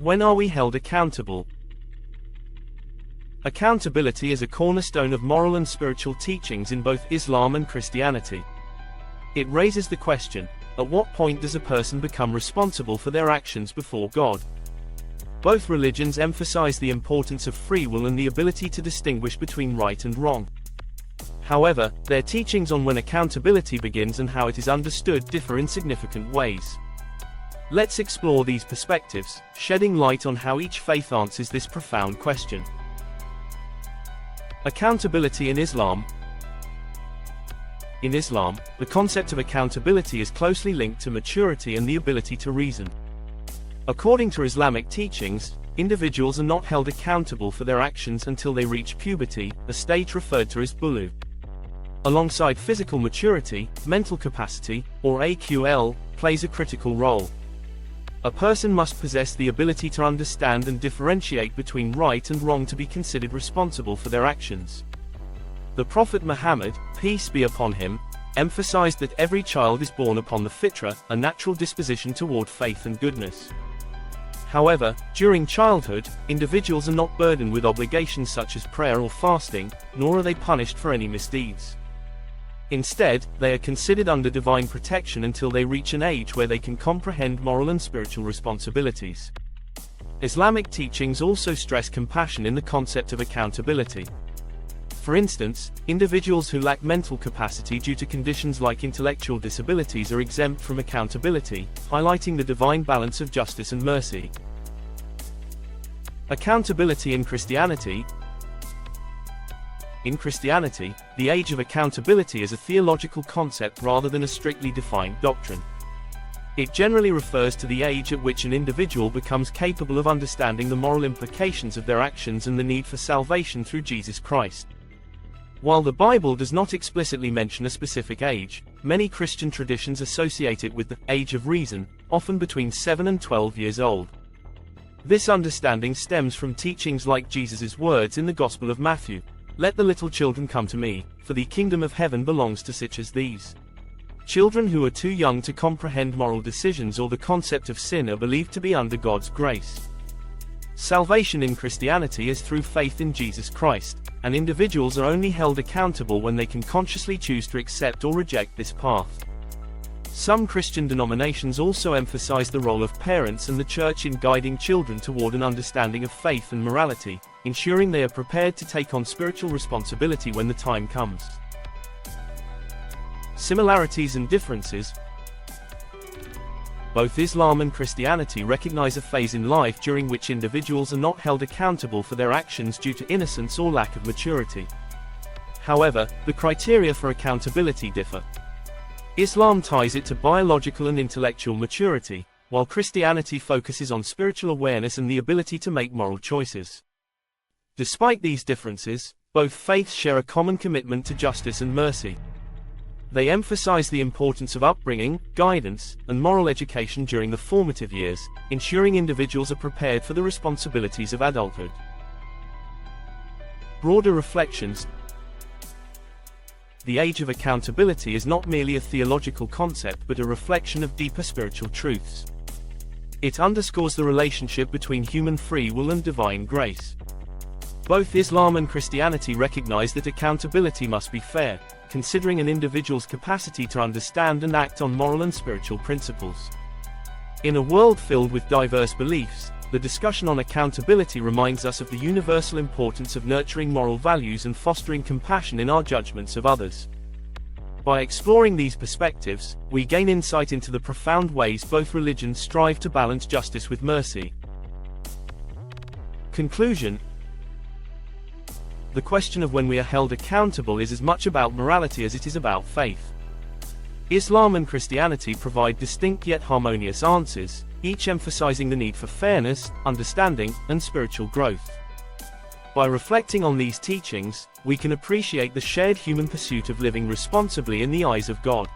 When are we held accountable? Accountability is a cornerstone of moral and spiritual teachings in both Islam and Christianity. It raises the question, at what point does a person become responsible for their actions before God? Both religions emphasize the importance of free will and the ability to distinguish between right and wrong. However, their teachings on when accountability begins and how it is understood differ in significant ways. Let's explore these perspectives, shedding light on how each faith answers this profound question. Accountability in Islam. In Islam, the concept of accountability is closely linked to maturity and the ability to reason. According to Islamic teachings, individuals are not held accountable for their actions until they reach puberty, a stage referred to as bulugh. Alongside physical maturity, mental capacity, or AQL, plays a critical role. A person must possess the ability to understand and differentiate between right and wrong to be considered responsible for their actions. The Prophet Muhammad, peace be upon him, emphasized that every child is born upon the fitra, a natural disposition toward faith and goodness. However, during childhood, individuals are not burdened with obligations such as prayer or fasting, nor are they punished for any misdeeds. Instead, they are considered under divine protection until they reach an age where they can comprehend moral and spiritual responsibilities. Islamic teachings also stress compassion in the concept of accountability. For instance, individuals who lack mental capacity due to conditions like intellectual disabilities are exempt from accountability, highlighting the divine balance of justice and mercy. Accountability in Christianity. In Christianity, the age of accountability is a theological concept rather than a strictly defined doctrine. It generally refers to the age at which an individual becomes capable of understanding the moral implications of their actions and the need for salvation through Jesus Christ. While the Bible does not explicitly mention a specific age, many Christian traditions associate it with the age of reason, often between 7 and 12 years old. This understanding stems from teachings like Jesus' words in the Gospel of Matthew, "Let the little children come to me, for the kingdom of heaven belongs to such as these." Children who are too young to comprehend moral decisions or the concept of sin are believed to be under God's grace. Salvation in Christianity is through faith in Jesus Christ, and individuals are only held accountable when they can consciously choose to accept or reject this path. Some Christian denominations also emphasize the role of parents and the church in guiding children toward an understanding of faith and morality, ensuring they are prepared to take on spiritual responsibility when the time comes. Similarities and differences. Both Islam and Christianity recognize a phase in life during which individuals are not held accountable for their actions due to innocence or lack of maturity. However, the criteria for accountability differ. Islam ties it to biological and intellectual maturity, while Christianity focuses on spiritual awareness and the ability to make moral choices. Despite these differences, both faiths share a common commitment to justice and mercy. They emphasize the importance of upbringing, guidance, and moral education during the formative years, ensuring individuals are prepared for the responsibilities of adulthood. Broader reflections. The age of accountability is not merely a theological concept but a reflection of deeper spiritual truths. It underscores the relationship between human free will and divine grace. Both Islam and Christianity recognize that accountability must be fair, considering an individual's capacity to understand and act on moral and spiritual principles. In a world filled with diverse beliefs, the discussion on accountability reminds us of the universal importance of nurturing moral values and fostering compassion in our judgments of others. By exploring these perspectives, we gain insight into the profound ways both religions strive to balance justice with mercy. Conclusion. The question of when we are held accountable is as much about morality as it is about faith. Islam and Christianity provide distinct yet harmonious answers, each emphasizing the need for fairness, understanding, and spiritual growth. By reflecting on these teachings, we can appreciate the shared human pursuit of living responsibly in the eyes of God.